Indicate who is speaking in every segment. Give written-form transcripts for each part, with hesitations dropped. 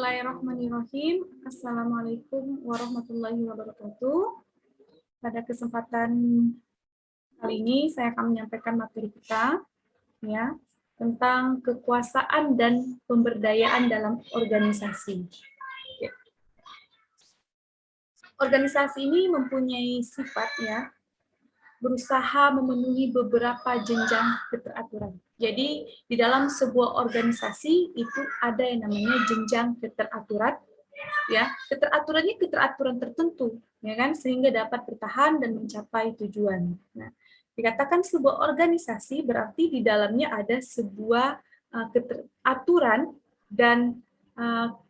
Speaker 1: Bismillahirrahmanirrahim. Assalamualaikum warahmatullahi wabarakatuh. Pada kesempatan kali ini saya akan menyampaikan materi kita ya tentang kekuasaan dan pemberdayaan dalam organisasi. Organisasi ini mempunyai sifat ya berusaha memenuhi beberapa jenjang keteraturan. Jadi di dalam sebuah organisasi itu ada yang namanya jenjang keteraturan, ya keteraturannya keteraturan tertentu, ya kan, sehingga dapat bertahan dan mencapai tujuan. Nah, dikatakan sebuah organisasi berarti di dalamnya ada sebuah keteraturan dan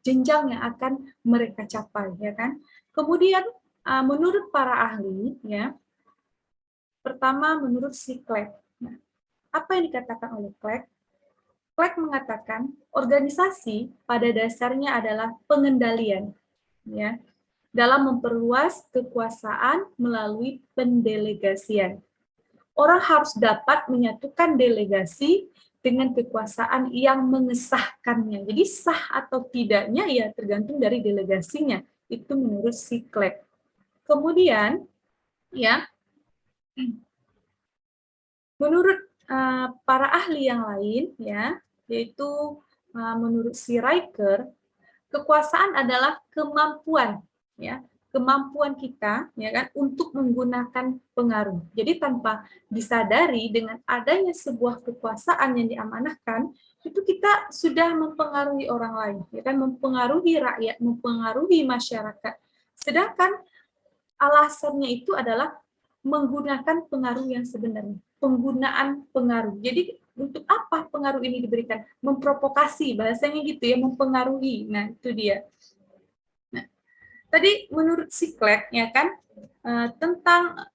Speaker 1: jenjang yang akan mereka capai, ya kan. Kemudian menurut para ahli, ya. Pertama, menurut si Clegg. Nah, apa yang dikatakan oleh Clegg? Clegg mengatakan organisasi pada dasarnya adalah pengendalian, ya, dalam memperluas kekuasaan melalui pendelegasian. Orang harus dapat menyatukan delegasi dengan kekuasaan yang mengesahkannya. Jadi sah atau tidaknya ya tergantung dari delegasinya. Itu menurut si Clegg. Kemudian, ya. Menurut para ahli yang lain, ya, yaitu menurut si Riker, kekuasaan adalah kemampuan, ya, kemampuan kita, ya kan, untuk menggunakan pengaruh. Jadi tanpa disadari dengan adanya sebuah kekuasaan yang diamanahkan, itu kita sudah mempengaruhi orang lain, ya kan, mempengaruhi rakyat, mempengaruhi masyarakat. Sedangkan alasannya itu adalah menggunakan pengaruh yang sebenarnya, penggunaan pengaruh. Jadi untuk apa pengaruh ini diberikan? Memprovokasi, bahasanya gitu ya, mempengaruhi. Nah, itu dia. Nah, tadi menurut si Clegg, ya kan, tentang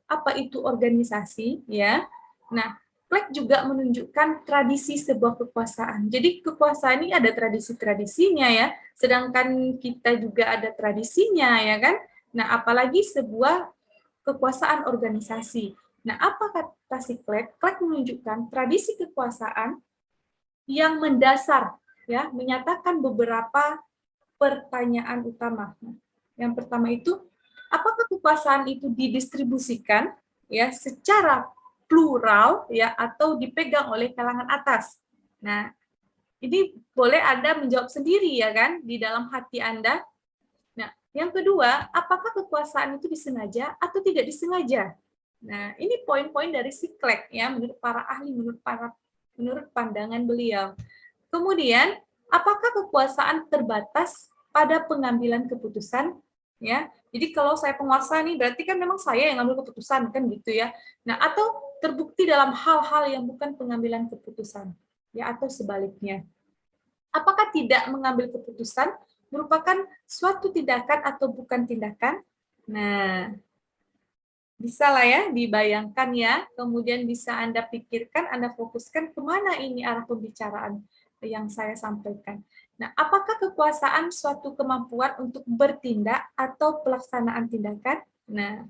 Speaker 1: apa itu organisasi, ya. Nah, Clegg juga menunjukkan tradisi sebuah kekuasaan. Jadi kekuasaan ini ada tradisi-tradisinya ya, sedangkan kita juga ada tradisinya, ya kan. Nah, apalagi sebuah kekuasaan organisasi. Nah, apa kata si Clegg? Clegg menunjukkan tradisi kekuasaan yang mendasar, ya, menyatakan beberapa pertanyaan utama. Yang pertama itu, apakah kekuasaan itu didistribusikan ya secara plural ya atau dipegang oleh kalangan atas? Nah, ini boleh Anda menjawab sendiri ya kan di dalam hati Anda. Nah, yang kedua, apakah kekuasaan itu disengaja atau tidak disengaja? Nah, ini poin-poin dari si Clegg ya, menurut para ahli, menurut pandangan beliau. Kemudian, apakah kekuasaan terbatas pada pengambilan keputusan? Ya, jadi kalau saya penguasa nih, berarti kan memang saya yang ngambil keputusan kan gitu ya. Nah, atau terbukti dalam hal-hal yang bukan pengambilan keputusan, ya atau sebaliknya. Apakah tidak mengambil keputusan merupakan suatu tindakan atau bukan tindakan? Nah, bisa lah ya dibayangkan ya, kemudian bisa Anda pikirkan, Anda fokuskan kemana ini arah pembicaraan yang saya sampaikan. Nah, apakah kekuasaan suatu kemampuan untuk bertindak atau pelaksanaan tindakan? Nah,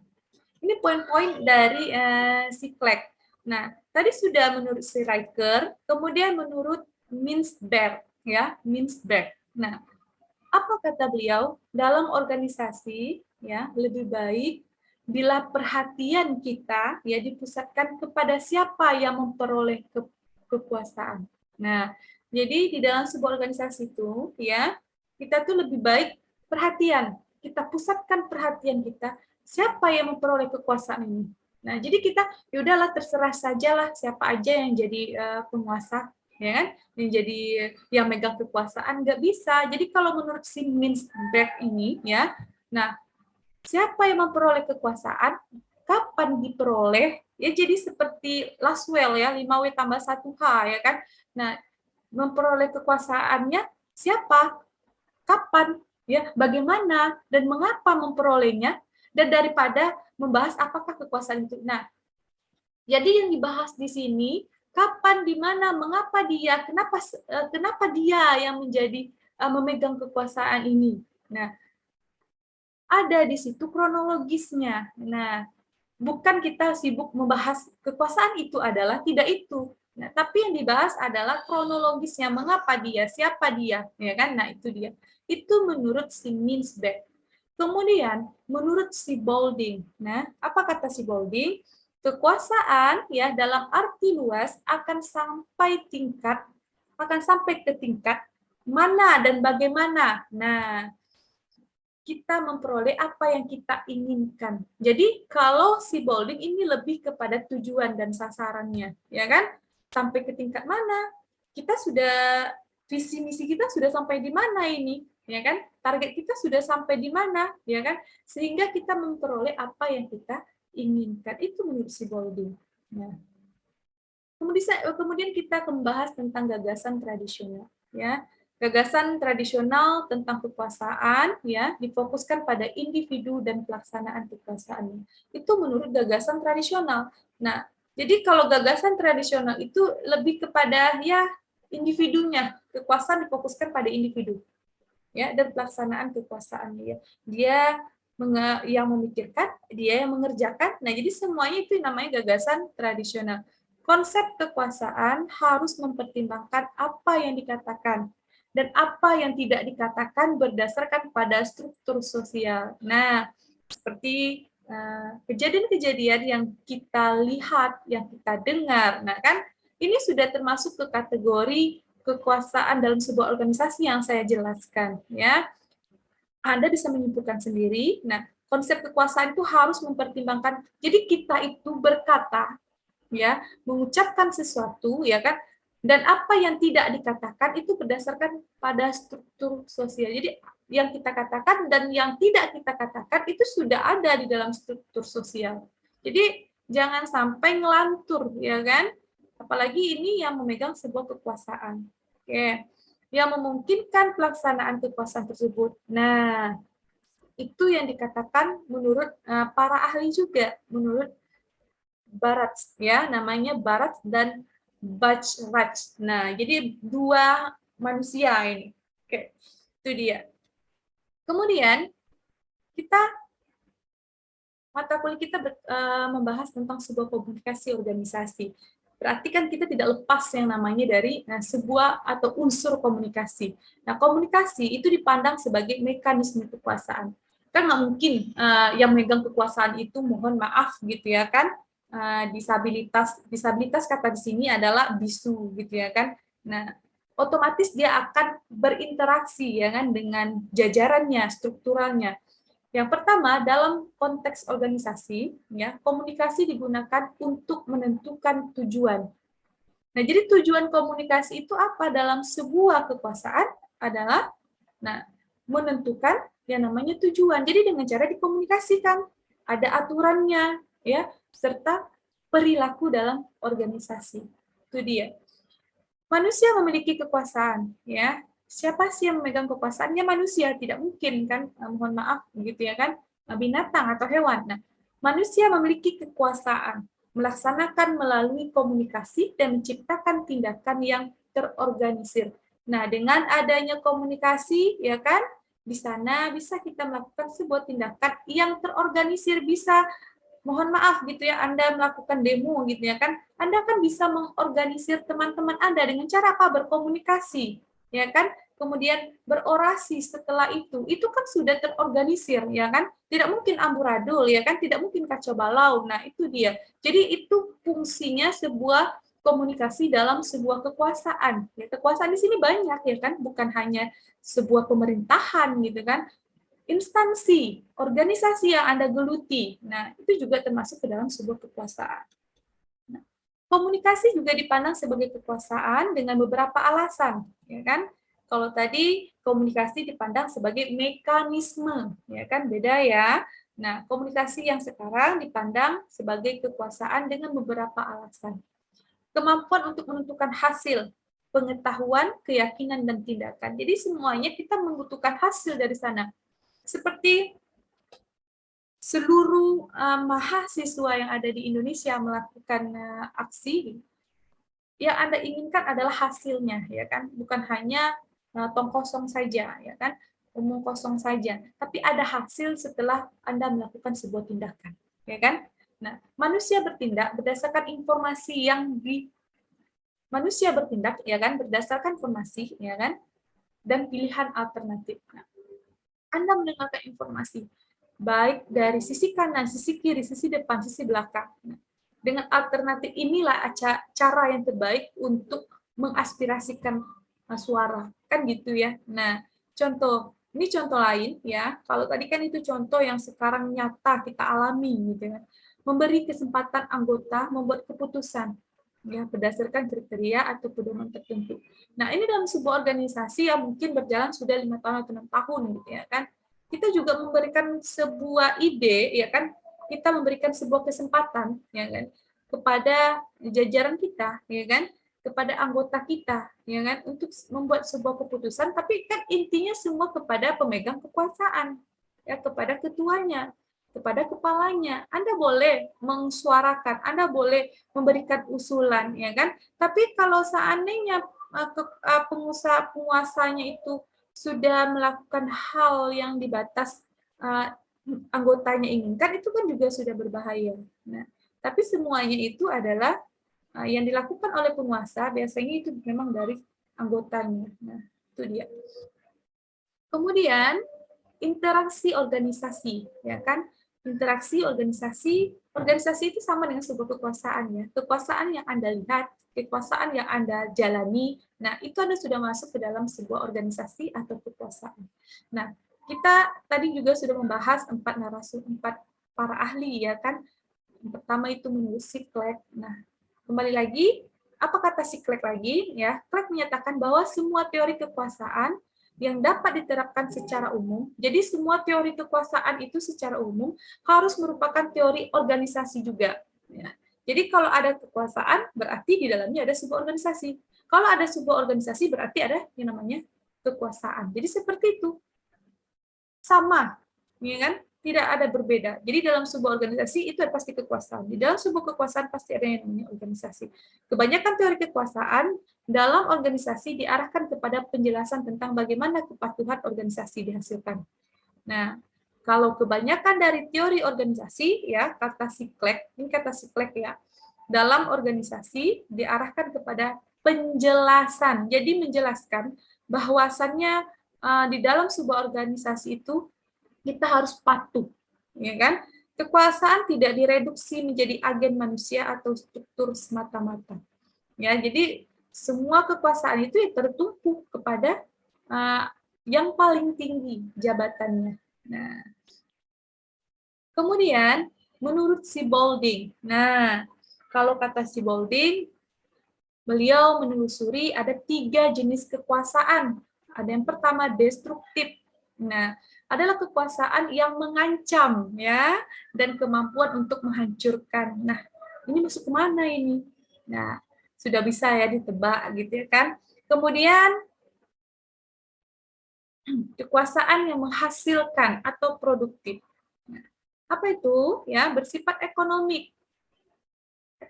Speaker 1: ini poin-poin dari si Clegg. Nah, tadi sudah menurut si Riker, kemudian menurut Mintzberg, ya, Mintzberg. Nah, apa kata beliau? Dalam organisasi, ya, lebih baik bila perhatian kita ya dipusatkan kepada siapa yang memperoleh kekuasaan. Nah, jadi di dalam sebuah organisasi itu ya, kita tuh lebih baik perhatian, kita pusatkan perhatian kita siapa yang memperoleh kekuasaan ini. Nah, jadi kita ya udahlah terserah sajalah siapa aja yang jadi penguasa, ya kan? Yang jadi yang megang kekuasaan nggak bisa. Jadi kalau menurut si Mintzberg ini ya, nah siapa yang memperoleh kekuasaan, kapan diperoleh, ya jadi seperti Laswell ya, 5W tambah 1H ya kan. Nah, memperoleh kekuasaannya siapa, kapan, ya, bagaimana, dan mengapa memperolehnya, dan daripada membahas apakah kekuasaan itu. Nah, jadi yang dibahas di sini, kapan, di mana, mengapa dia, kenapa dia yang menjadi memegang kekuasaan ini. Nah, ada di situ kronologisnya. Nah, bukan kita sibuk membahas kekuasaan itu adalah, tidak itu. Nah, tapi yang dibahas adalah kronologisnya, mengapa dia, siapa dia, ya kan? Nah, itu dia. Itu menurut si Mintzberg. Kemudian, menurut si Boulding. Nah, apa kata si Boulding? Kekuasaan ya dalam arti luas akan sampai ke tingkat mana dan bagaimana. Nah, kita memperoleh apa yang kita inginkan. Jadi kalau si Boulding ini lebih kepada tujuan dan sasarannya, ya kan? Sampai ke tingkat mana? Kita sudah visi misi kita sudah sampai di mana ini, ya kan? Target kita sudah sampai di mana, ya kan? Sehingga kita memperoleh apa yang kita inginkan. Itu menurut si Boulding. Nah, kemudian kita membahas tentang gagasan tradisional, ya. Gagasan tradisional tentang kekuasaan ya difokuskan pada individu dan pelaksanaan kekuasaannya. Itu menurut gagasan tradisional. Nah, jadi kalau gagasan tradisional itu lebih kepada ya individunya, kekuasaan difokuskan pada individu ya dan pelaksanaan kekuasaannya. Dia yang memikirkan, dia yang mengerjakan. Nah, jadi semuanya itu namanya gagasan tradisional. Konsep kekuasaan harus mempertimbangkan apa yang dikatakan dan apa yang tidak dikatakan berdasarkan pada struktur sosial. Nah, seperti kejadian-kejadian yang kita lihat, yang kita dengar. Nah, kan ini sudah termasuk ke kategori kekuasaan dalam sebuah organisasi yang saya jelaskan, ya. Anda bisa menyimpulkan sendiri. Nah, konsep kekuasaan itu harus mempertimbangkan. Jadi kita itu berkata, ya, mengucapkan sesuatu, ya kan, dan apa yang tidak dikatakan itu berdasarkan pada struktur sosial. Jadi yang kita katakan dan yang tidak kita katakan itu sudah ada di dalam struktur sosial. Jadi jangan sampai ngelantur, ya kan? Apalagi ini yang memegang sebuah kekuasaan. Oke. Yang memungkinkan pelaksanaan kekuasaan tersebut. Nah, itu yang dikatakan menurut para ahli juga, menurut Barat ya, namanya Barat dan Bachrach. Nah, jadi dua manusia ini. Oke, itu dia. Kemudian kita mata kuliah kita membahas tentang sebuah komunikasi organisasi. Berarti kan kita tidak lepas yang namanya dari sebuah atau unsur komunikasi. Nah, komunikasi itu dipandang sebagai mekanisme kekuasaan. Kan nggak mungkin yang megang kekuasaan itu mohon maaf gitu ya kan, disabilitas kata di sini adalah bisu gitu ya kan. Nah, otomatis dia akan berinteraksi ya kan dengan jajarannya, strukturalnya. Yang pertama, dalam konteks organisasi, ya, komunikasi digunakan untuk menentukan tujuan. Nah, jadi tujuan komunikasi itu apa dalam sebuah kekuasaan adalah menentukan yang namanya tujuan. Jadi dengan cara dikomunikasikan, ada aturannya, ya, serta perilaku dalam organisasi. Itu dia. Manusia memiliki kekuasaan, ya. Siapa sih yang memegang kekuasaannya? Manusia, tidak mungkin kan, mohon maaf gitu ya kan, binatang atau hewan. Nah, manusia memiliki kekuasaan melaksanakan melalui komunikasi dan menciptakan tindakan yang terorganisir. Nah, dengan adanya komunikasi ya kan, di sana bisa kita melakukan sebuah tindakan yang terorganisir, bisa mohon maaf gitu ya, Anda melakukan demo gitu ya kan, Anda kan bisa mengorganisir teman-teman Anda dengan cara apa? Berkomunikasi, ya kan? Kemudian berorasi setelah itu kan sudah terorganisir, ya kan? Tidak mungkin amburadul, ya kan? Tidak mungkin kacau balau. Nah, itu dia. Jadi itu fungsinya sebuah komunikasi dalam sebuah kekuasaan. Ya, kekuasaan di sini banyak, ya kan? Bukan hanya sebuah pemerintahan gitu kan, instansi, organisasi yang Anda geluti. Nah, itu juga termasuk ke dalam sebuah kekuasaan. Nah, komunikasi juga dipandang sebagai kekuasaan dengan beberapa alasan, ya kan? Kalau tadi komunikasi dipandang sebagai mekanisme, ya kan? Beda ya. Nah, komunikasi yang sekarang dipandang sebagai kekuasaan dengan beberapa alasan. Kemampuan untuk menentukan hasil, pengetahuan, keyakinan, dan tindakan. Jadi semuanya kita membutuhkan hasil dari sana. Seperti seluruh mahasiswa yang ada di Indonesia melakukan aksi, yang Anda inginkan adalah hasilnya, ya kan? Bukan hanya tong kosong saja, ya kan? Omong kosong saja, tapi ada hasil setelah Anda melakukan sebuah tindakan, ya kan? Nah, manusia bertindak berdasarkan informasi yang manusia bertindak, ya kan, berdasarkan informasi, ya kan, dan pilihan alternatif. Nah, Anda mendengarkan informasi baik dari sisi kanan, sisi kiri, sisi depan, sisi belakang. Nah, dengan alternatif inilah cara yang terbaik untuk mengaspirasikan suara, kan gitu ya. Nah, ini contoh lain ya. Kalau tadi kan itu contoh yang sekarang nyata kita alami gitu ya. Memberi kesempatan anggota membuat keputusan ya berdasarkan kriteria atau pedoman tertentu. Nah, ini dalam sebuah organisasi yang mungkin berjalan sudah 5 tahun atau 6 tahun gitu ya kan. Kita juga memberikan sebuah ide ya kan, kita memberikan sebuah kesempatan ya kan kepada jajaran kita ya kan, kepada anggota kita ya kan untuk membuat sebuah keputusan, tapi kan intinya semua kepada pemegang kekuasaan ya, kepada ketuanya, kepada kepalanya. Anda boleh mensuarakan, Anda boleh memberikan usulan ya kan, tapi kalau seandainya penguasanya itu sudah melakukan hal yang di batas anggotanya inginkan, itu kan juga sudah berbahaya. Nah, tapi semuanya itu adalah yang dilakukan oleh penguasa, biasanya itu memang dari anggotanya. Nah, itu dia. Kemudian interaksi organisasi, ya kan? Interaksi organisasi itu sama dengan sebuah kekuasaan ya. Kekuasaan yang Anda lihat, kekuasaan yang Anda jalani, nah itu Anda sudah masuk ke dalam sebuah organisasi atau kekuasaan. Nah, kita tadi juga sudah membahas 4 para ahli ya kan. Yang pertama itu menurut si Clegg. Nah, kembali lagi, apa kata si Clegg lagi? Ya, Clegg menyatakan bahwa semua teori kekuasaan yang dapat diterapkan secara umum, jadi semua teori kekuasaan itu secara umum harus merupakan teori organisasi juga. Ya. Jadi kalau ada kekuasaan, berarti di dalamnya ada sebuah organisasi. Kalau ada sebuah organisasi, berarti ada yang namanya kekuasaan. Jadi seperti itu. Sama, ya kan? Tidak ada berbeda. Jadi dalam sebuah organisasi itu pasti kekuasaan. Di dalam sebuah kekuasaan pasti ada yang namanya organisasi. Kebanyakan teori kekuasaan dalam organisasi diarahkan kepada penjelasan tentang bagaimana kepatuhan organisasi dihasilkan. Nah, kalau kebanyakan dari teori organisasi, ya kata si Clegg, ini kata si Clegg ya, dalam organisasi diarahkan kepada penjelasan. Jadi menjelaskan bahwasannya di dalam sebuah organisasi itu kita harus patuh, ya kan? Kekuasaan tidak direduksi menjadi agen manusia atau struktur semata-mata. Ya, jadi semua kekuasaan itu tertumpu kepada yang paling tinggi jabatannya. Nah, kemudian menurut si Balding, nah kalau kata si Balding, beliau menelusuri ada 3 jenis kekuasaan. Ada yang pertama destruktif. Nah, adalah kekuasaan yang mengancam ya dan kemampuan untuk menghancurkan. Nah, ini masuk kemana ini? Nah, sudah bisa ya ditebak gitu ya kan. Kemudian kekuasaan yang menghasilkan atau produktif. Nah, apa itu? Ya, bersifat ekonomik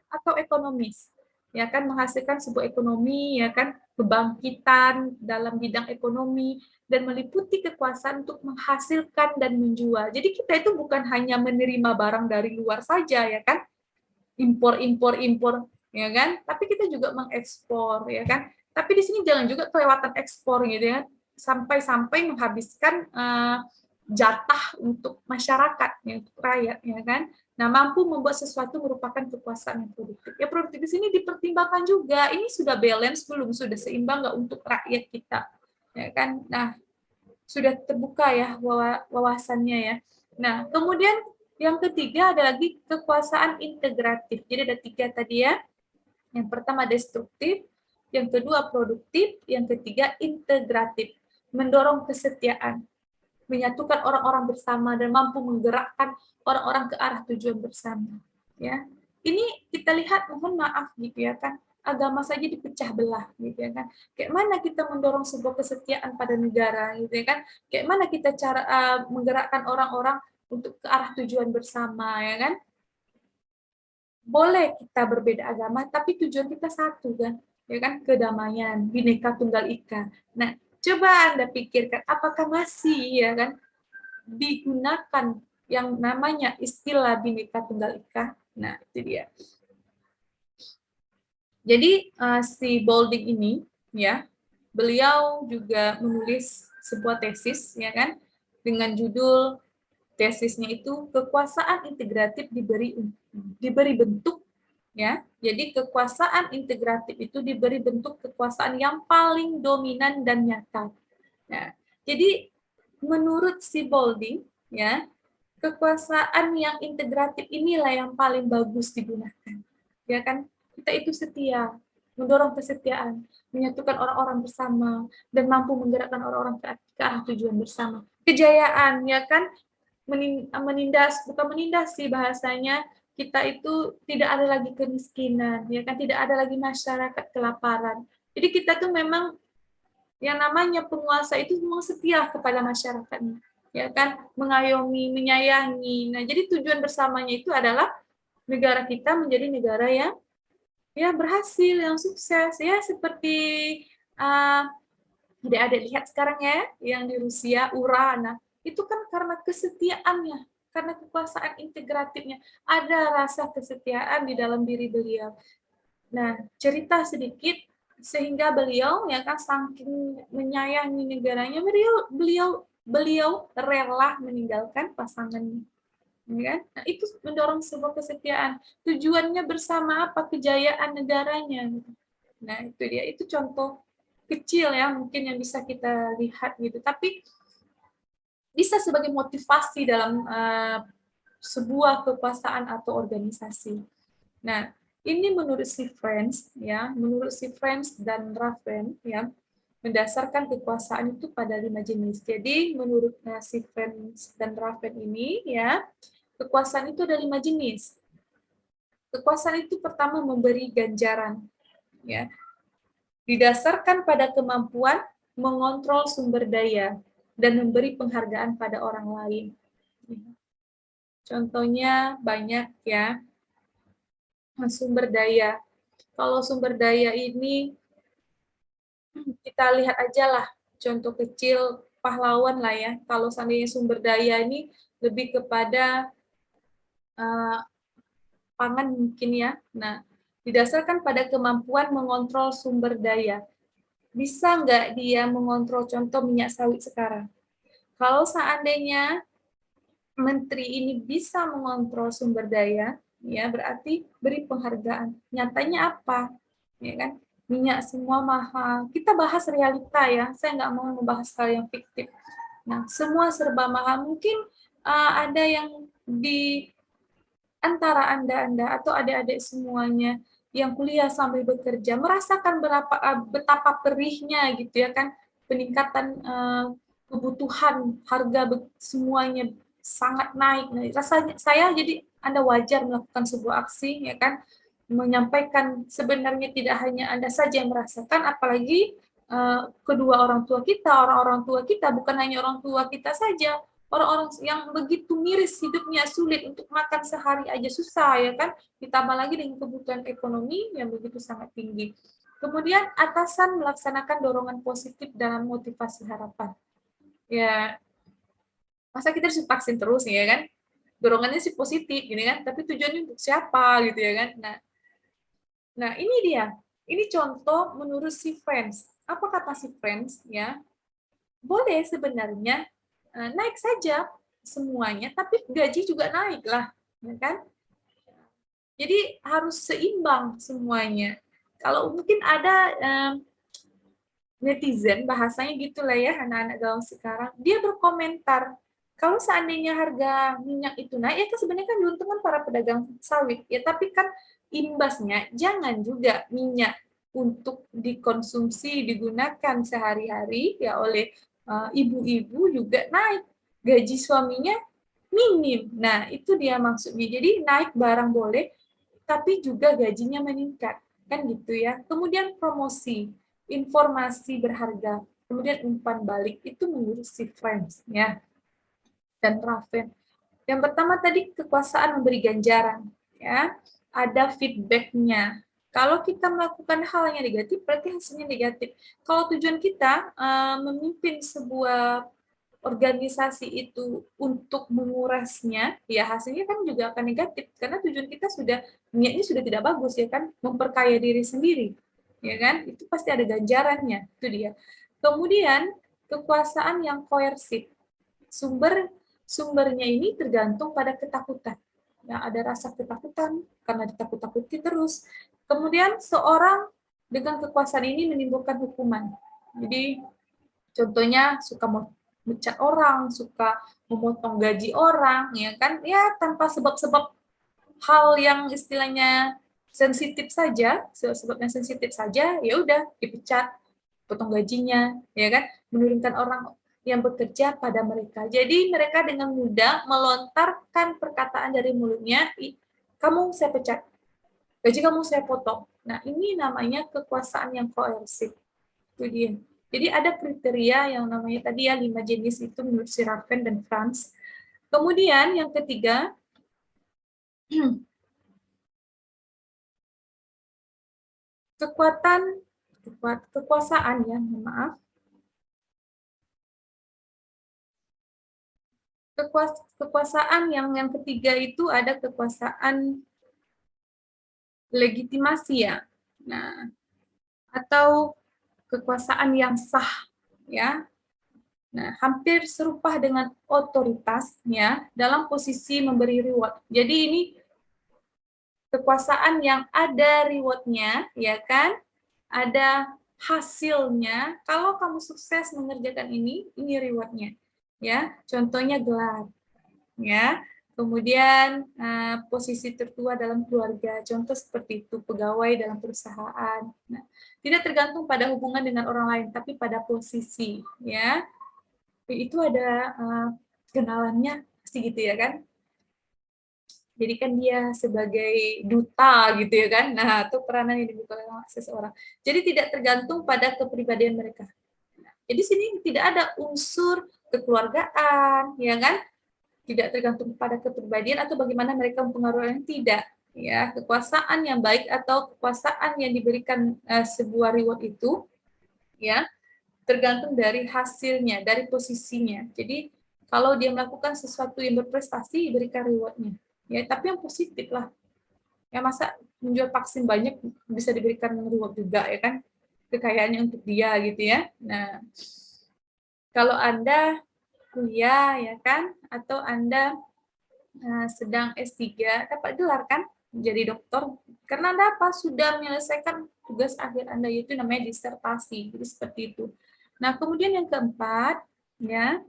Speaker 1: atau ekonomis. Ya kan, menghasilkan sebuah ekonomi ya kan, kebangkitan dalam bidang ekonomi dan meliputi kekuasaan untuk menghasilkan dan menjual. Jadi kita itu bukan hanya menerima barang dari luar saja ya kan, impor ya kan, tapi kita juga mengekspor ya kan. Tapi di sini jangan juga kelewatan ekspor gitu ya, sampai menghabiskan jatah untuk masyarakat, ya, untuk rakyat ya kan. Nah, mampu membuat sesuatu merupakan kekuasaan yang produktif. Ya, produktif di sini dipertimbangkan juga. Ini sudah balance belum? Sudah seimbang nggak untuk rakyat kita? Ya kan? Nah, sudah terbuka ya wawasannya ya. Nah, kemudian yang ketiga ada lagi kekuasaan integratif. Jadi ada 3 tadi ya. Yang pertama destruktif, yang kedua produktif, yang ketiga integratif. Mendorong kesetiaan, menyatukan orang-orang bersama dan mampu menggerakkan orang-orang ke arah tujuan bersama. Ya, ini kita lihat, mohon maaf gitu ya kan, agama saja dipecah belah gitu ya kan. Kayak mana kita mendorong sebuah kesetiaan pada negara gitu ya kan? Kayak mana kita cara menggerakkan orang-orang untuk ke arah tujuan bersama ya kan? Boleh kita berbeda agama, tapi tujuan kita satu kan, ya kan, kedamaian, Bhinneka Tunggal Ika. Nah, coba Anda pikirkan, apakah masih ya kan digunakan yang namanya istilah Bhinneka Tunggal Ika? Nah, itu dia. Jadi si Boulding ini, ya, beliau juga menulis sebuah tesis, ya kan, dengan judul tesisnya itu kekuasaan integratif diberi bentuk, ya. Jadi kekuasaan integratif itu diberi bentuk kekuasaan yang paling dominan dan nyata. Nah, jadi menurut si Boulding, ya, kekuasaan yang integratif inilah yang paling bagus digunakan. Ya kan? Kita itu setia, mendorong kesetiaan, menyatukan orang-orang bersama, dan mampu menggerakkan orang-orang ke arah tujuan bersama. Kejayaan, ya kan? Menindas, bukan menindas sih bahasanya, kita itu tidak ada lagi kemiskinan, ya kan? Tidak ada lagi masyarakat kelaparan. Jadi kita tuh memang yang namanya penguasa itu memang setia kepada masyarakatnya, ya kan, mengayomi, menyayangi. Nah, jadi tujuan bersamanya itu adalah negara kita menjadi negara yang ya berhasil, yang sukses, ya seperti adik-adik lihat sekarang ya, yang di Rusia, URA. Nah, itu kan karena kesetiaannya, karena kekuasaan integratifnya, ada rasa kesetiaan di dalam diri beliau. Nah, cerita sedikit sehingga beliau ya kan saking menyayangi negaranya, beliau rela meninggalkan pasangannya, ya kan? Nah, itu mendorong sebuah kesetiaan. Tujuannya bersama apa? Kejayaan negaranya. Nah, itu dia. Itu contoh kecil ya mungkin yang bisa kita lihat gitu. Tapi bisa sebagai motivasi dalam sebuah kekuasaan atau organisasi. Nah, ini menurut si Friends ya, menurut si Friends dan Raven ya, mendasarkan kekuasaan itu pada 5 jenis. Jadi menurut si Friends dan Raven ini ya, kekuasaan itu ada 5 jenis. Kekuasaan itu pertama memberi ganjaran ya. Didasarkan pada kemampuan mengontrol sumber daya dan memberi penghargaan pada orang lain. Contohnya banyak ya, sumber daya. Kalau sumber daya ini kita lihat aja lah, contoh kecil pahlawan lah ya. Kalau seandainya sumber daya ini lebih kepada pangan mungkin ya. Nah, didasarkan pada kemampuan mengontrol sumber daya. Bisa nggak dia mengontrol contoh minyak sawit sekarang? Kalau seandainya menteri ini bisa mengontrol sumber daya, ya berarti beri penghargaan. Nyatanya apa? Ya kan? Minyak semua mahal. Kita bahas realita ya. Saya nggak mau membahas hal yang fiktif. Nah, semua serba mahal. Mungkin ada yang di antara Anda atau adik-adik semuanya yang kuliah sambil bekerja merasakan betapa perihnya gitu ya kan, peningkatan kebutuhan, harga semuanya sangat naik. Nah, rasanya saya jadi Anda wajar melakukan sebuah aksi ya kan, menyampaikan sebenarnya tidak hanya Anda saja yang merasakan, apalagi kedua orang tua kita, orang-orang tua kita, bukan hanya orang tua kita saja, orang-orang yang begitu miris hidupnya, sulit untuk makan sehari aja susah ya kan, ditambah lagi dengan kebutuhan ekonomi yang begitu sangat tinggi. Kemudian atasan melaksanakan dorongan positif dalam motivasi harapan. Ya, masa kita harus vaksin terus ya kan? Dorongannya sih positif gini kan, tapi tujuannya untuk siapa gitu ya kan? Nah ini dia. Ini contoh menurut si Friends. Apa kata si Friends ya? Boleh sebenarnya naik saja semuanya, tapi gaji juga naik lah, ya kan? Jadi harus seimbang semuanya. Kalau mungkin ada netizen, bahasanya gitulah ya, anak-anak gaul sekarang, dia berkomentar, kalau seandainya harga minyak itu naik, ya kan sebenarnya kan diuntungkan para pedagang sawit, ya tapi kan imbasnya jangan juga minyak untuk dikonsumsi, digunakan sehari-hari ya oleh ibu-ibu juga naik, gaji suaminya minim. Nah, itu dia maksudnya. Jadi naik barang boleh, tapi juga gajinya meningkat. Kan gitu ya. Kemudian promosi, informasi berharga, kemudian umpan balik, itu menurut si Friends ya, dan Raven. Yang pertama tadi kekuasaan memberi ganjaran, ya, ada feedback-nya. Kalau kita melakukan hal yang negatif, berarti hasilnya negatif. Kalau tujuan kita memimpin sebuah organisasi itu untuk mengurasnya, ya hasilnya kan juga akan negatif karena tujuan kita niatnya sudah tidak bagus ya kan, memperkaya diri sendiri, ya kan? Itu pasti ada ganjarannya, itu dia. Kemudian kekuasaan yang koersif, sumbernya ini tergantung pada ketakutan. Ya, ada rasa ketakutan karena ditakut-takuti terus. Kemudian seorang dengan kekuasaan ini menimbulkan hukuman. Jadi contohnya suka mecat orang, suka memotong gaji orang, ya kan? Ya tanpa sebab-sebab hal yang istilahnya sensitif saja, sebabnya sensitif saja, ya udah dipecat, potong gajinya, ya kan? Menurunkan orang yang bekerja pada mereka. Jadi mereka dengan mudah melontarkan perkataan dari mulutnya, kamu saya pecat, gaji kamu saya potong. Nah, ini namanya kekuasaan yang koersif. Itu dia. Jadi ada kriteria yang namanya tadi ya 5 jenis itu menurut si Raven dan Franz. Kemudian yang ketiga, kekuasaan ya, maaf. Kekuasaan yang ketiga itu ada kekuasaan legitimasi ya. Nah, atau kekuasaan yang sah ya. Nah, hampir serupa dengan otoritas ya dalam posisi memberi reward. Jadi ini kekuasaan yang ada reward-nya, ya kan? Ada hasilnya. Kalau kamu sukses mengerjakan ini reward-nya. Ya, contohnya gelar, ya. Kemudian posisi tertua dalam keluarga, contoh seperti itu, pegawai dalam perusahaan. Nah, tidak tergantung pada hubungan dengan orang lain, tapi pada posisi, ya. Itu ada kenalannya, pasti gitu ya kan? Jadi kan dia sebagai duta gitu ya kan. Nah, itu peranan yang dimiliki oleh seseorang. Jadi tidak tergantung pada kepribadian mereka. Jadi sini tidak ada unsur kekeluargaan, ya kan? Tidak tergantung pada kepribadian atau bagaimana mereka mempengaruhi, tidak. Ya, kekuasaan yang baik atau kekuasaan yang diberikan sebuah reward itu, ya, tergantung dari hasilnya, dari posisinya. Jadi kalau dia melakukan sesuatu yang berprestasi, diberikan reward-nya. Ya, tapi yang positif lah. Ya masa menjual vaksin banyak bisa diberikan reward juga ya kan? Kekayaannya untuk dia gitu ya. Nah, kalau Anda kuliah ya kan, atau Anda sedang S3, dapat gelar kan? Jadi dokter. Karena Anda apa? Sudah menyelesaikan tugas akhir Anda, yaitu namanya disertasi. Jadi seperti itu. Nah, kemudian yang keempat, ya.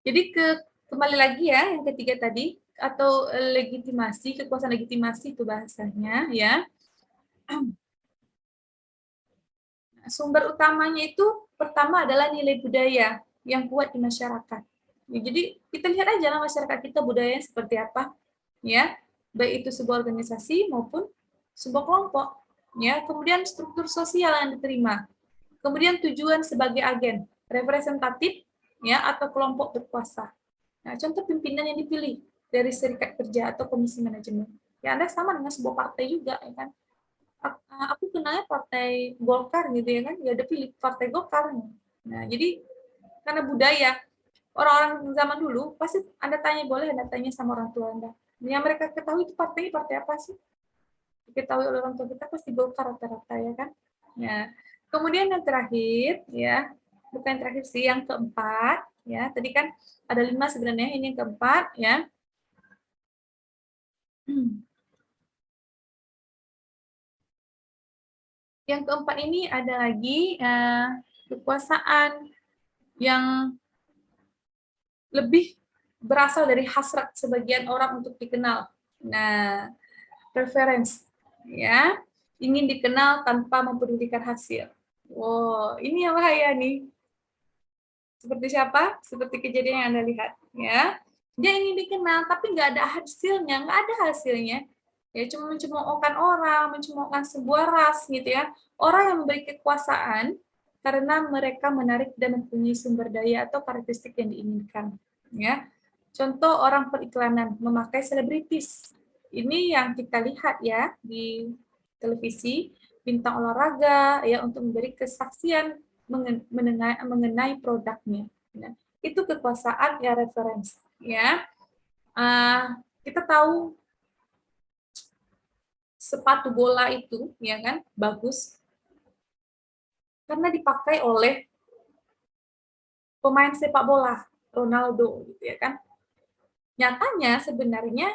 Speaker 1: Jadi kembali lagi ya, yang ketiga tadi, atau legitimasi, kekuasaan legitimasi itu bahasanya, ya. Sumber utamanya itu pertama adalah nilai budaya yang kuat di masyarakat. Ya, jadi kita lihat aja lah masyarakat kita budayanya seperti apa, ya, baik itu sebuah organisasi maupun sebuah kelompok, ya. Kemudian struktur sosial yang diterima, kemudian tujuan sebagai agen representatif, ya, atau kelompok berkuasa. Nah, contoh pimpinan yang dipilih dari serikat kerja atau komisi manajemen. Ya, Anda sama dengan sebuah partai juga, ya kan? Aku kenalnya partai Golkar gitu ya kan, ya ada pilih partai Golkar. Nah, jadi karena budaya orang-orang zaman dulu pasti Anda tanya, boleh Anda tanya sama orang tua Anda. Yang mereka ketahui itu partai apa sih? Diketahui oleh orang tua kita pasti Golkar rata-rata ya kan. Ya. Kemudian yang terakhir ya, bukan yang terakhir sih, yang keempat ya. Tadi kan ada 5 sebenarnya, ini yang keempat ya. Yang keempat ini ada lagi kekuasaan yang lebih berasal dari hasrat sebagian orang untuk dikenal. Nah, preference, ya, ingin dikenal tanpa mempedulikan hasil. Wow, ini yang bahaya nih. Seperti siapa? Seperti kejadian yang Anda lihat, ya. Dia ingin dikenal, tapi nggak ada hasilnya, nggak ada hasilnya. Ya, cuma mencemoohkan orang, mencemoohkan sebuah ras, gitu ya. Orang yang memberi kekuasaan karena mereka menarik dan mempunyai sumber daya atau karakteristik yang diinginkan. Ya, contoh orang periklanan memakai selebritis. Ini yang kita lihat ya di televisi, bintang olahraga ya untuk memberi kesaksian mengenai produknya. Nah, itu kekuasaan ya reference ya. Kita tahu sepatu bola itu ya kan bagus karena dipakai oleh pemain sepak bola Ronaldo gitu ya kan. Nyatanya sebenarnya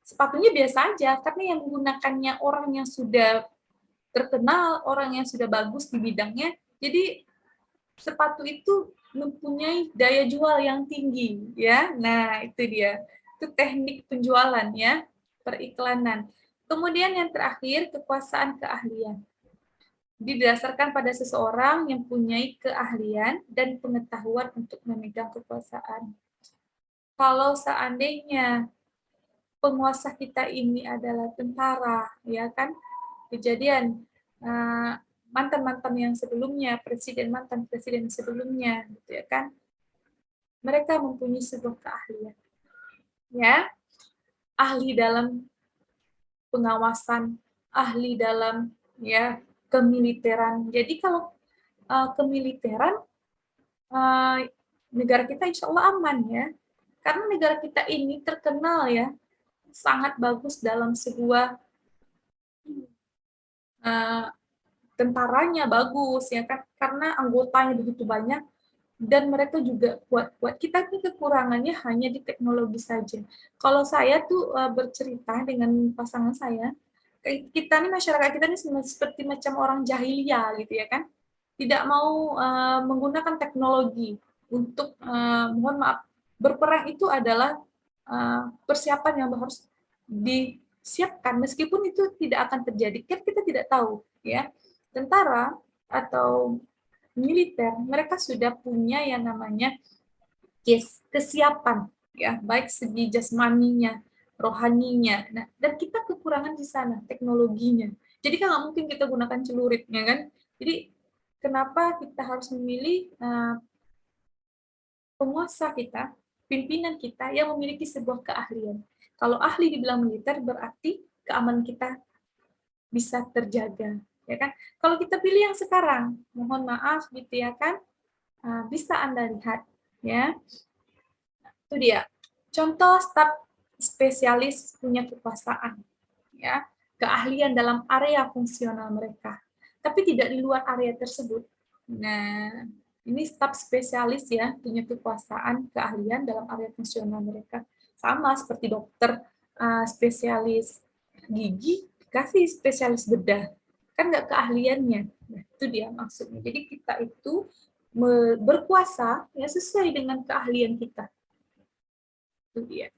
Speaker 1: sepatunya biasa aja karena yang menggunakannya orang yang sudah terkenal, orang yang sudah bagus di bidangnya. Jadi sepatu itu mempunyai daya jual yang tinggi ya. Nah, itu dia. Itu teknik penjualan ya, periklanan. Kemudian yang terakhir kekuasaan keahlian. Didasarkan pada seseorang yang punya keahlian dan pengetahuan untuk memegang kekuasaan. Kalau seandainya penguasa kita ini adalah tentara, ya kan? Kejadian mantan-mantan yang sebelumnya, mantan presiden sebelumnya, gitu ya kan? Mereka mempunyai sebuah keahlian, ya, ahli dalam pengawasan, ahli dalam ya kemiliteran. Jadi kalau kemiliteran negara kita insya Allah aman ya, karena negara kita ini terkenal ya sangat bagus dalam sebuah tentaranya bagus ya kan, karena anggotanya begitu banyak dan mereka juga kuat-kuat. Kita ini kekurangannya hanya di teknologi saja. Kalau saya tuh bercerita dengan pasangan saya, kita nih masyarakat kita ini seperti macam orang jahiliyah gitu ya kan, tidak mau menggunakan teknologi untuk mohon maaf, berperang itu adalah persiapan yang harus disiapkan meskipun itu tidak akan terjadi kan kita tidak tahu ya. Tentara atau militer mereka sudah punya yang namanya kesiapan ya, baik segi jasmaninya, rohaninya. Nah, dan kita kekurangan di sana teknologinya. Jadi kan nggak mungkin kita gunakan celurit ya kan. Jadi kenapa kita harus memilih penguasa kita, pimpinan kita yang memiliki sebuah keahlian. Kalau ahli dibilang militer berarti keamanan kita bisa terjaga, ya kan? Kalau kita pilih yang sekarang, mohon maaf gitu ya kan, bisa Anda lihat, ya. Itu dia. Contoh staf spesialis punya kekuasaan, ya, keahlian dalam area fungsional mereka, tapi tidak di luar area tersebut. Nah, ini staf spesialis ya, punya kekuasaan, keahlian dalam area fungsional mereka. Sama seperti dokter spesialis gigi, kasih spesialis bedah. Kan nggak keahliannya. Nah, itu dia maksudnya. Jadi kita itu berkuasa ya sesuai dengan keahlian kita. Itu dia.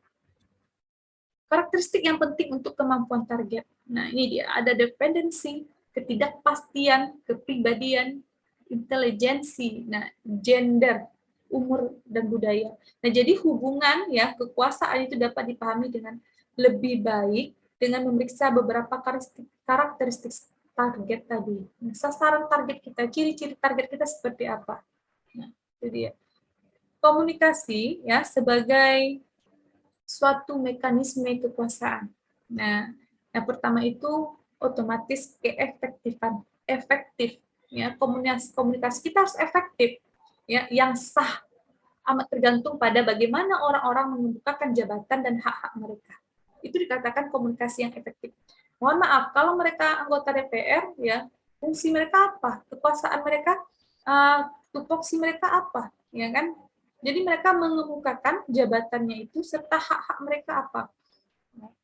Speaker 1: Karakteristik yang penting untuk kemampuan target. Nah, ini dia. Ada dependensi, ketidakpastian, kepribadian, intelijensi, nah, gender, umur, dan budaya. Nah, jadi hubungan ya kekuasaan itu dapat dipahami dengan lebih baik dengan memeriksa beberapa karakteristik target tadi. Nah, sasaran target kita, ciri-ciri target kita seperti apa. Nah, itu dia. Komunikasi ya sebagai suatu mekanisme kekuasaan. Nah, yang pertama itu otomatis keefektifan, efektif. Ya, komunikasi kita harus efektif, ya, yang sah. Amat tergantung pada bagaimana orang-orang mengemukakan jabatan dan hak-hak mereka. Itu dikatakan komunikasi yang efektif. Mohon maaf, kalau mereka anggota DPR, ya, fungsi mereka apa? Kekuasaan mereka, tupoksi mereka apa? Ya kan? Jadi mereka mengemukakan jabatannya itu serta hak-hak mereka apa.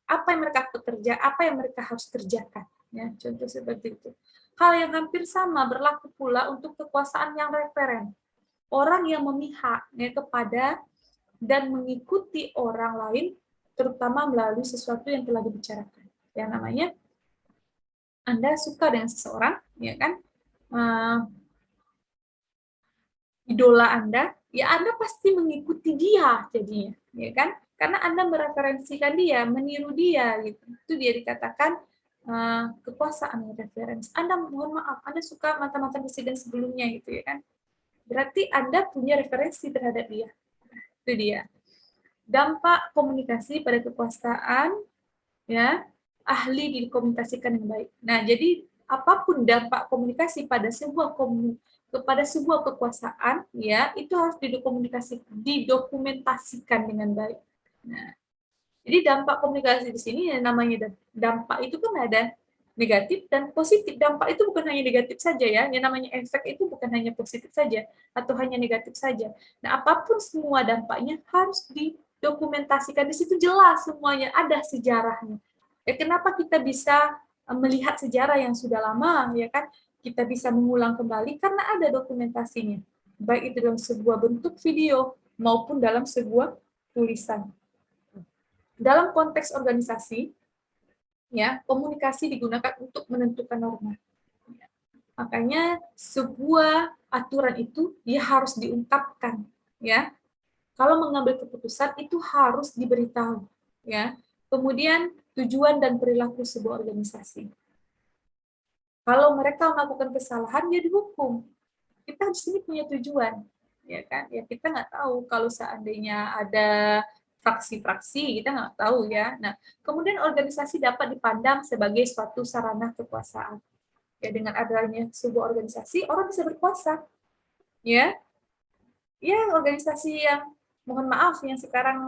Speaker 1: Apa yang mereka bekerja, apa yang mereka harus kerjakan. Ya, contoh seperti itu. Hal yang hampir sama berlaku pula untuk kekuasaan yang referen. Orang yang memihak ya, kepada dan mengikuti orang lain, terutama melalui sesuatu yang telah dibicarakan. Yang namanya, Anda suka dengan seseorang, ya kan? Idola Anda, ya Anda pasti mengikuti dia jadinya, ya kan? Karena Anda mereferensikan dia, meniru dia, gitu. Itu dia dikatakan kekuasaan referensi. Anda mohon maaf, Anda suka mantan-mantan presiden sebelumnya, gitu ya kan? Berarti Anda punya referensi terhadap dia. Itu dia. Dampak komunikasi pada kekuasaan, ya, ahli dikomunikasikan yang baik. Nah, jadi apapun dampak komunikasi pada sebuah kepada sebuah kekuasaan, ya, itu harus didokumentasikan dengan baik. Nah, jadi dampak komunikasi di sini yang namanya dampak itu kan ada negatif dan positif. Dampak itu bukan hanya negatif saja ya, yang namanya efek itu bukan hanya positif saja atau hanya negatif saja. Nah, apapun semua dampaknya harus didokumentasikan. Di situ jelas semuanya, ada sejarahnya. Ya, kenapa kita bisa melihat sejarah yang sudah lama, ya kan? Kita bisa mengulang kembali karena ada dokumentasinya. Baik itu dalam sebuah bentuk video maupun dalam sebuah tulisan. Dalam konteks organisasi, ya, komunikasi digunakan untuk menentukan norma. Makanya sebuah aturan itu dia harus diungkapkan, ya. Kalau mengambil keputusan itu harus diberitahu, ya. Kemudian tujuan dan perilaku sebuah organisasi. Kalau mereka melakukan kesalahan, dia dihukum. Kita di sini punya tujuan, ya kan? Ya kita nggak tahu kalau seandainya ada fraksi-fraksi, kita nggak tahu ya. Nah, kemudian organisasi dapat dipandang sebagai suatu sarana kekuasaan. Ya, dengan adanya sebuah organisasi, orang bisa berkuasa. Ya, ya organisasi yang mohon maaf yang sekarang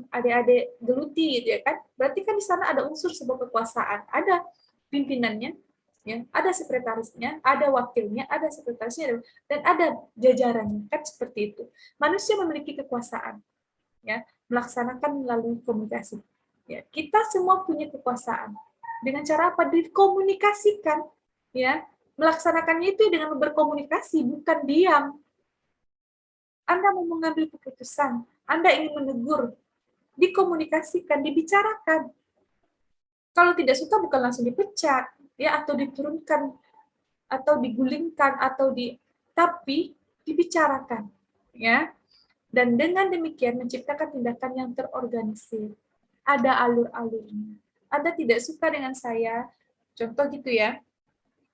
Speaker 1: adik-adik geluti gitu ya kan, berarti kan di sana ada unsur sebuah kekuasaan, ada pimpinannya, ya, ada sekretarisnya, ada wakilnya, ada sekretarisnya, dan ada jajarannya, kan seperti itu. Manusia memiliki kekuasaan, ya, melaksanakan melalui komunikasi. Ya, kita semua punya kekuasaan. Dengan cara apa? Dikomunikasikan, ya. Melaksanakannya itu dengan berkomunikasi, bukan diam. Anda mau mengambil keputusan, Anda ingin menegur, dikomunikasikan, dibicarakan. Kalau tidak suka bukan langsung dipecat, ya, atau diturunkan, atau digulingkan, atau tapi dibicarakan, ya. Dan dengan demikian menciptakan tindakan yang terorganisir. Ada alur-alurnya. Anda tidak suka dengan saya, contoh gitu ya,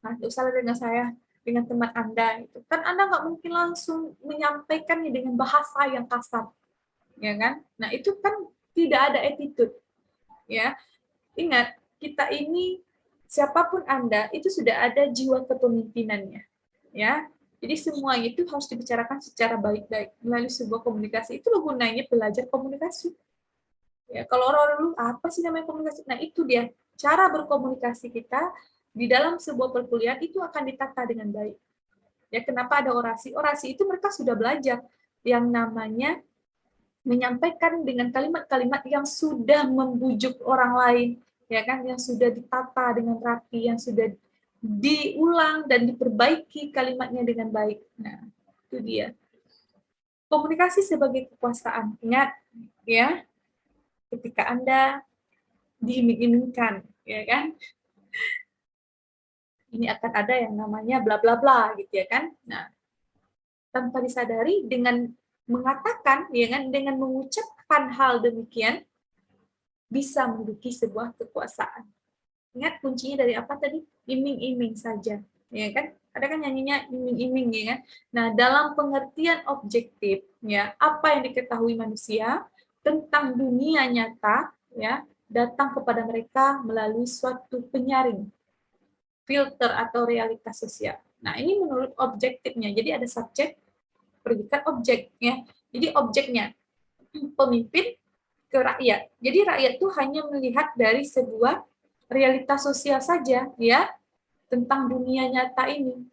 Speaker 1: nah, salah dengan saya, dengan teman Anda, itu kan Anda nggak mungkin langsung menyampaikannya dengan bahasa yang kasar, ya kan? Nah, itu kan tidak ada attitude, ya. Ingat, kita ini siapapun Anda itu sudah ada jiwa kepemimpinannya, ya. Jadi semua itu harus dibicarakan secara baik-baik melalui sebuah komunikasi. Itu gunanya belajar komunikasi. Ya, kalau orang-orang dulu apa sih namanya komunikasi? Nah, itu dia cara berkomunikasi kita di dalam sebuah perkuliahan itu akan ditata dengan baik. Ya, kenapa ada orasi? Orasi itu mereka sudah belajar yang namanya menyampaikan dengan kalimat-kalimat yang sudah membujuk orang lain, ya kan, yang sudah ditata dengan rapi, yang sudah diulang dan diperbaiki kalimatnya dengan baik. Nah, itu dia. Komunikasi sebagai kekuasaan. Ingat, ya, ketika Anda diiming-imingkan, ya kan, ini akan ada yang namanya bla bla bla gitu ya kan. Nah, tanpa disadari dengan mengatakan, ya kan, dengan mengucapkan hal demikian bisa menduduki sebuah kekuasaan. Ingat kuncinya dari apa tadi? Iming-iming saja, ya kan? Ada kan nyanyinya iming-iming, ya kan? Nah, dalam pengertian objektif, ya, apa yang diketahui manusia tentang dunia nyata, ya, datang kepada mereka melalui suatu penyaring, filter atau realitas sosial. Nah, ini menurut objektifnya. Jadi ada subjek, predikat, objek, ya. Jadi objeknya pemimpin ke rakyat. Jadi rakyat itu hanya melihat dari sebuah realitas sosial saja, ya, tentang dunia nyata ini.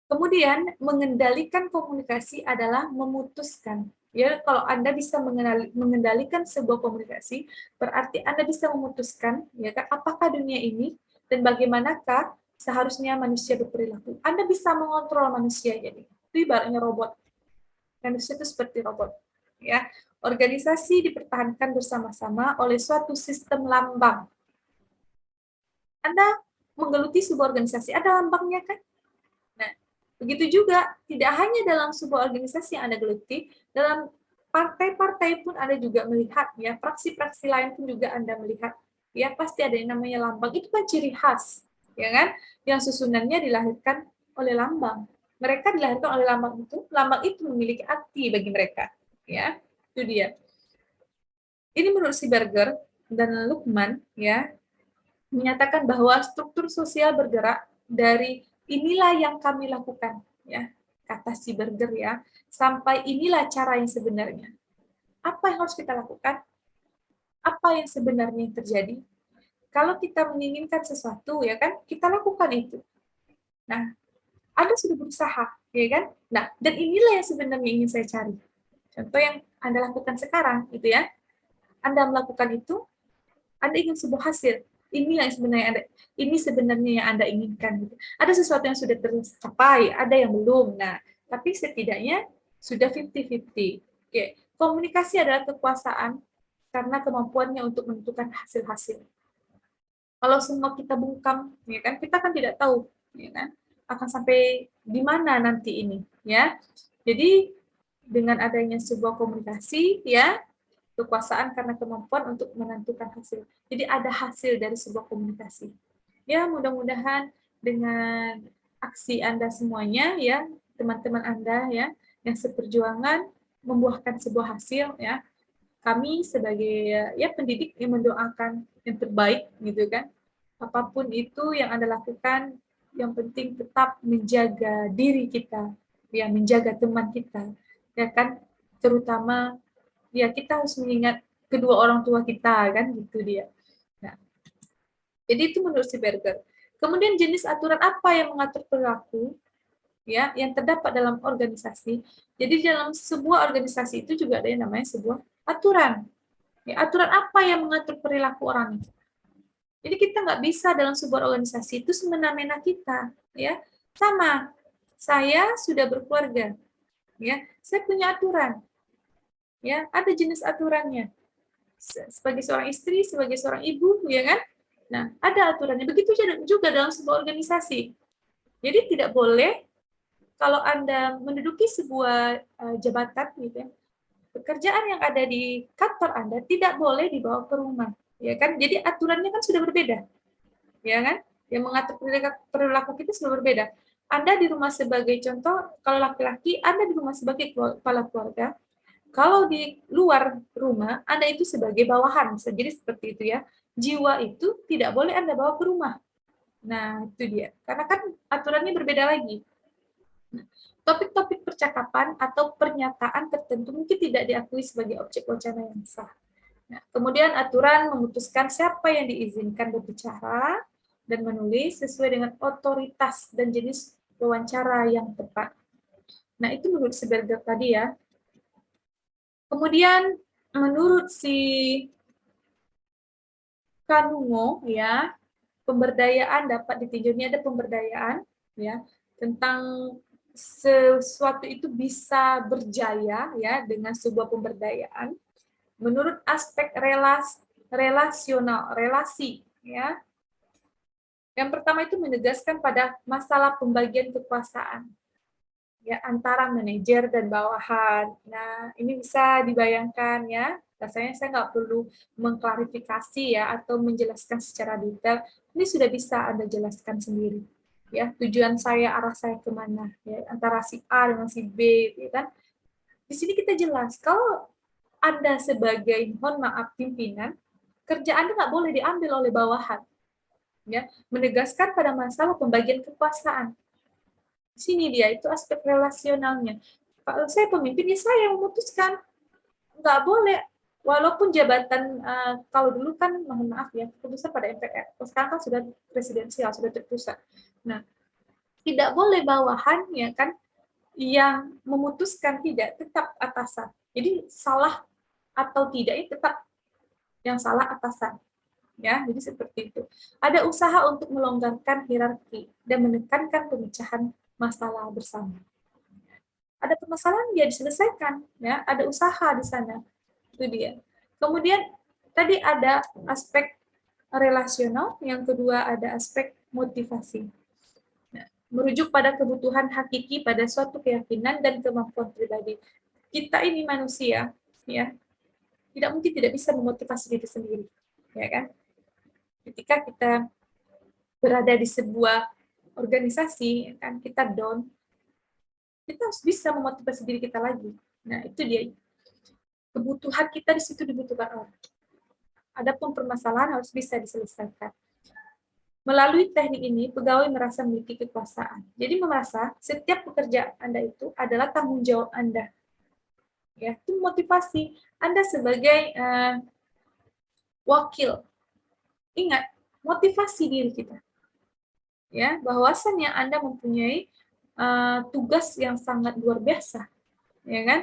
Speaker 1: Kemudian mengendalikan komunikasi adalah memutuskan. Ya, kalau Anda bisa mengendalikan sebuah komunikasi, berarti Anda bisa memutuskan, ya kan, apakah dunia ini dan bagaimanakah seharusnya manusia berperilaku. Anda bisa mengontrol manusia, jadi itu ibaratnya robot. Manusia itu seperti robot. Ya, organisasi dipertahankan bersama-sama oleh suatu sistem lambang. Anda menggeluti sebuah organisasi, ada lambangnya kan? Nah, begitu juga, tidak hanya dalam sebuah organisasi yang Anda geluti, dalam partai-partai pun Anda juga melihat, ya, fraksi-fraksi lain pun juga Anda melihat, ya, pasti ada yang namanya lambang, itu kan ciri khas, ya kan, yang susunannya dilahirkan oleh lambang. Mereka dilahirkan oleh lambang itu memiliki arti bagi mereka, ya, itu dia. Ini menurut si Berger dan Luckman, ya, menyatakan bahwa struktur sosial bergerak dari inilah yang kami lakukan, ya, kata si burger ya, sampai inilah cara yang sebenarnya. Apa yang harus kita lakukan? Apa yang sebenarnya yang terjadi? Kalau kita menginginkan sesuatu, ya kan, kita lakukan itu. Nah, Anda sudah berusaha, ya kan? Nah, dan inilah yang sebenarnya ingin saya cari. Contoh yang Anda lakukan sekarang, gitu ya. Anda melakukan itu, Anda ingin sebuah hasil. Ini yang sebenarnya ini sebenarnya yang Anda inginkan. Gitu. Ada sesuatu yang sudah tercapai, ada yang belum. Nah, tapi setidaknya sudah 50-50. Oke. Komunikasi adalah kekuasaan karena kemampuannya untuk menentukan hasil-hasil. Kalau semua kita bungkam, ya kan, kita kan tidak tahu, ya kan, akan sampai di mana nanti ini, ya. Jadi dengan adanya sebuah komunikasi, ya, kekuasaan karena kemampuan untuk menentukan hasil. Jadi ada hasil dari sebuah komunikasi. Ya, mudah-mudahan dengan aksi Anda semuanya, ya, teman-teman Anda, ya, yang seperjuangan membuahkan sebuah hasil, ya. Kami sebagai ya pendidik yang mendoakan yang terbaik, gitu kan. Apapun itu yang Anda lakukan, yang penting tetap menjaga diri kita, ya, menjaga teman kita, ya kan, terutama ya kita harus mengingat kedua orang tua kita kan, gitu dia. Nah, jadi itu menurut si Berger. Kemudian jenis aturan apa yang mengatur perilaku, ya, yang terdapat dalam organisasi. Jadi dalam sebuah organisasi itu juga ada yang namanya sebuah aturan. Ya, aturan apa yang mengatur perilaku orang itu? Jadi kita nggak bisa dalam sebuah organisasi itu semena-mena kita, ya. Sama, saya sudah berkeluarga, ya. Saya punya aturan, ya. Ada jenis aturannya. Sebagai seorang istri, sebagai seorang ibu, ya kan? Nah, ada aturannya. Begitu juga dalam sebuah organisasi. Jadi tidak boleh kalau Anda menduduki sebuah jabatan, gitu ya, pekerjaan yang ada di kantor Anda tidak boleh dibawa ke rumah, ya kan? Jadi aturannya kan sudah berbeda, ya kan? Yang mengatur perilaku kita sudah berbeda. Anda di rumah sebagai contoh, kalau laki-laki, Anda di rumah sebagai kepala keluarga, kalau di luar rumah, Anda itu sebagai bawahan, bisa jadi seperti itu ya. Jiwa itu tidak boleh Anda bawa ke rumah. Nah, itu dia. Karena kan aturannya berbeda lagi. Nah, topik-topik percakapan atau pernyataan tertentu mungkin tidak diakui sebagai objek wacana yang sah. Nah, kemudian aturan memutuskan siapa yang diizinkan berbicara dan menulis sesuai dengan otoritas dan jenis wawancara yang tepat. Nah, itu menurut si Berger tadi ya. Kemudian menurut si Kanungo ya, pemberdayaan dapat ditinjau. Ini ada pemberdayaan ya tentang sesuatu itu bisa berjaya ya dengan sebuah pemberdayaan menurut aspek relasional, relasi ya. Yang pertama itu menegaskan pada masalah pembagian kekuasaan ya antara manajer dan bawahan. Nah, ini bisa dibayangkan ya. Rasanya saya nggak perlu mengklarifikasi ya atau menjelaskan secara detail. Ini sudah bisa Anda jelaskan sendiri. Ya, tujuan saya, arah saya kemana ya, antara si A dengan si B, ya kan? Di sini kita jelas kalau Anda sebagai, mohon maaf, pimpinan, kerja Anda nggak boleh diambil oleh bawahan. Ya, menegaskan pada masalah pembagian kekuasaan. Di sini dia, itu aspek relasionalnya. Kalau saya pemimpin, ya saya yang memutuskan. Nggak boleh. Walaupun jabatan, kalau dulu kan, mohon maaf ya, keputusan pada MPR. Sekarang kan sudah presidensial, sudah terpusat. Nah, tidak boleh bawahan, ya kan, yang memutuskan tidak, tetap atasan. Jadi salah atau tidak, tetap yang salah atasan. Ya, jadi seperti itu. Ada usaha untuk melonggarkan hierarki dan menekankan pemecahan masalah bersama. Ada permasalahan dia diselesaikan, ya, ada usaha di sana. Itu dia. Kemudian tadi ada aspek relasional, yang kedua ada aspek motivasi. Nah, merujuk pada kebutuhan hakiki pada suatu keyakinan dan kemampuan pribadi. Kita ini manusia, ya, tidak mungkin tidak bisa memotivasi diri sendiri, ya kan? Ketika kita berada di sebuah organisasi, kan kita down, kita harus bisa memotivasi diri kita lagi. Nah, itu dia. Kebutuhan kita di situ dibutuhkan orang. Adapun permasalahan harus bisa diselesaikan. Melalui teknik ini, pegawai merasa memiliki kekuasaan. Jadi merasa setiap pekerjaan Anda itu adalah tanggung jawab Anda. Ya, itu motivasi Anda sebagai wakil. Ingat, motivasi diri kita. Ya, bahwasannya Anda mempunyai tugas yang sangat luar biasa, ya kan?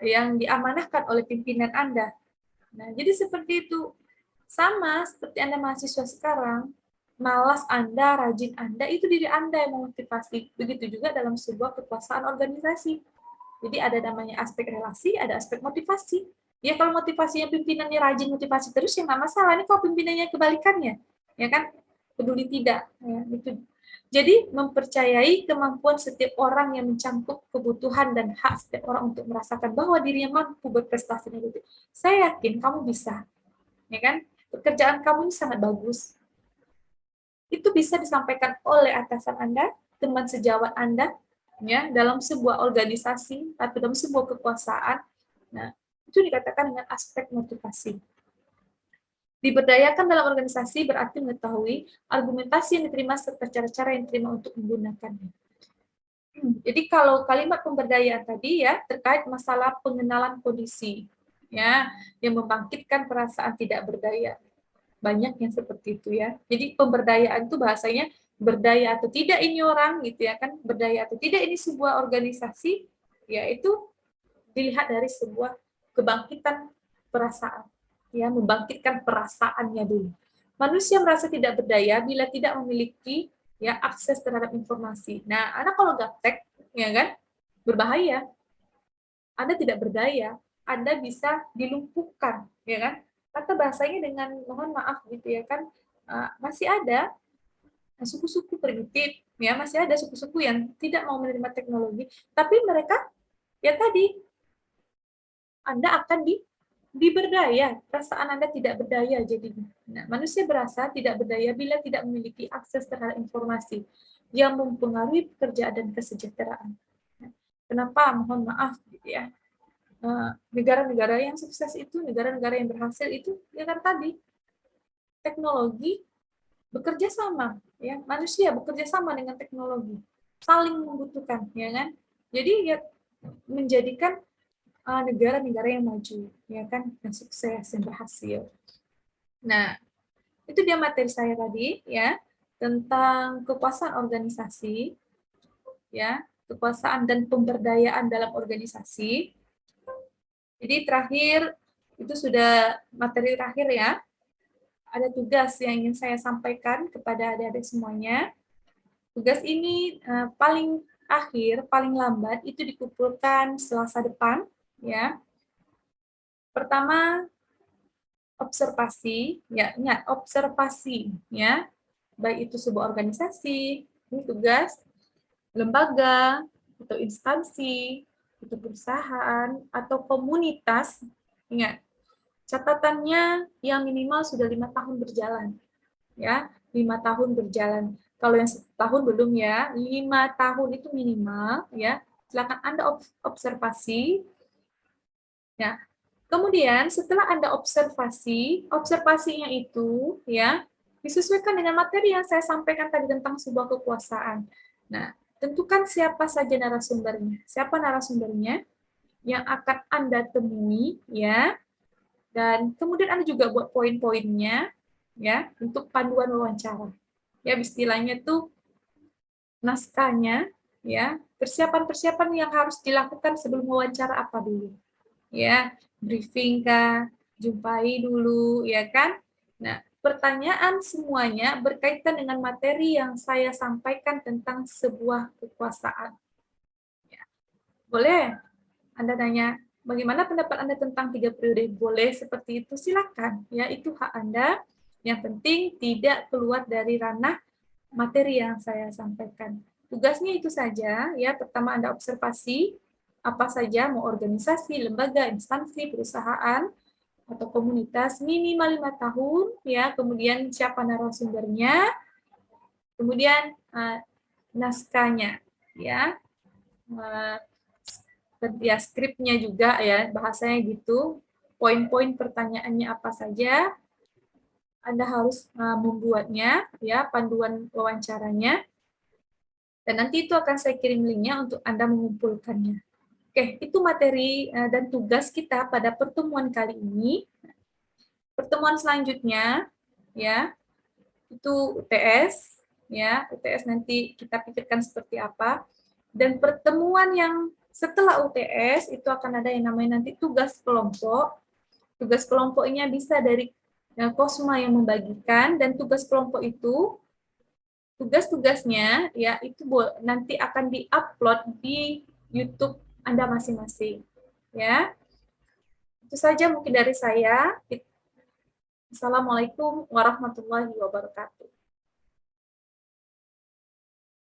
Speaker 1: Yang diamanahkan oleh pimpinan Anda. Nah, jadi seperti itu. Sama seperti Anda mahasiswa sekarang, malas Anda, rajin Anda, itu diri Anda yang memotivasi. Begitu juga dalam sebuah kekuasaan organisasi. Jadi ada namanya aspek relasi, ada aspek motivasi. Ya kalau motivasinya pimpinannya rajin motivasi terus ya nggak masalah. Ini kalau pimpinannya kebalikannya, ya kan peduli tidak. Ya, gitu. Jadi mempercayai kemampuan setiap orang yang mencangkup kebutuhan dan hak setiap orang untuk merasakan bahwa dirinya mampu berprestasi negatif. Saya yakin kamu bisa, ya kan? Pekerjaan kamu ini sangat bagus. Itu bisa disampaikan oleh atasan Anda, teman sejawat Anda, ya, dalam sebuah organisasi atau dalam sebuah kekuasaan. Nah, itu dikatakan dengan aspek motivasi. Diberdayakan dalam organisasi berarti mengetahui argumentasi yang diterima serta cara-cara yang diterima untuk menggunakannya. Jadi kalau kalimat pemberdayaan tadi ya terkait masalah pengenalan kondisi, ya, yang membangkitkan perasaan tidak berdaya. Banyak yang seperti itu ya. Jadi pemberdayaan itu bahasanya berdaya atau tidak ini orang gitu ya kan, berdaya atau tidak ini sebuah organisasi, yaitu dilihat dari sebuah kebangkitan perasaan, ya, membangkitkan perasaannya dulu. Manusia merasa tidak berdaya bila tidak memiliki ya akses terhadap informasi. Nah, Anda kalau gaptek, ya kan, berbahaya. Anda tidak berdaya, Anda bisa dilumpuhkan, ya kan? Atau bahasanya dengan mohon maaf gitu ya kan, masih ada suku-suku primitif, ya masih ada suku-suku yang tidak mau menerima teknologi, tapi mereka ya tadi Anda akan diberdaya, perasaan Anda tidak berdaya jadinya. Nah, manusia berasa tidak berdaya bila tidak memiliki akses terhadap informasi yang mempengaruhi pekerjaan dan kesejahteraan. Nah, kenapa? Mohon maaf gitu ya. Negara-negara yang sukses itu, negara-negara yang berhasil itu, ya kan tadi teknologi bekerja sama, ya manusia bekerja sama dengan teknologi, saling membutuhkan, ya kan? Jadi ya menjadikan negara-negara yang maju, ya kan, yang sukses, yang berhasil. Nah, itu dia materi saya tadi, ya, tentang kekuasaan organisasi, ya, kekuasaan dan pemberdayaan dalam organisasi. Jadi terakhir, itu sudah materi terakhir ya. Ada tugas yang ingin saya sampaikan kepada adik-adik semuanya. Tugas ini paling akhir, paling lambat itu dikumpulkan Selasa depan. Ya. Pertama, observasi, ya, ingat observasi, ya, baik itu sebuah organisasi, ini tugas lembaga atau instansi, itu perusahaan atau komunitas, ingat catatannya yang minimal sudah 5 tahun berjalan, ya 5 tahun berjalan. Kalau yang setahun belum ya, 5 tahun itu minimal, ya. Silakan Anda observasi, ya. Kemudian setelah Anda observasi, observasinya itu ya disesuaikan dengan materi yang saya sampaikan tadi tentang sebuah kekuasaan. Nah, tentukan siapa saja narasumbernya. Siapa narasumbernya yang akan Anda temui ya. Dan kemudian Anda juga buat poin-poinnya ya untuk panduan wawancara. Ya, istilahnya tuh naskahnya ya, persiapan-persiapan yang harus dilakukan sebelum wawancara apa dulu. Ya, briefing kah, jumpai dulu, ya kan? Nah, pertanyaan semuanya berkaitan dengan materi yang saya sampaikan tentang sebuah kekuasaan. Ya. Boleh Anda tanya, bagaimana pendapat Anda tentang 3 periode? Boleh seperti itu, silakan. Ya, itu hak Anda. Yang penting tidak keluar dari ranah materi yang saya sampaikan. Tugasnya itu saja, ya. Pertama Anda observasi, apa saja, mau organisasi, lembaga, instansi, perusahaan, atau komunitas, minimal 5 tahun, ya. Kemudian siapa narasumbernya, kemudian naskahnya, ya. Ya, skripnya juga, ya, bahasanya gitu. Poin-poin pertanyaannya apa saja, Anda harus membuatnya, ya, panduan wawancaranya, dan nanti itu akan saya kirim linknya untuk Anda mengumpulkannya. Oke, itu materi dan tugas kita pada pertemuan kali ini. Pertemuan selanjutnya, ya, itu UTS, ya, UTS nanti kita pikirkan seperti apa. Dan pertemuan yang setelah UTS itu akan ada yang namanya nanti tugas kelompok. Tugas kelompoknya bisa dari Kosma yang membagikan, dan tugas kelompok itu tugas-tugasnya ya itu nanti akan diupload di YouTube Anda masing-masing. Ya, itu saja mungkin dari saya. Assalamualaikum warahmatullahi wabarakatuh.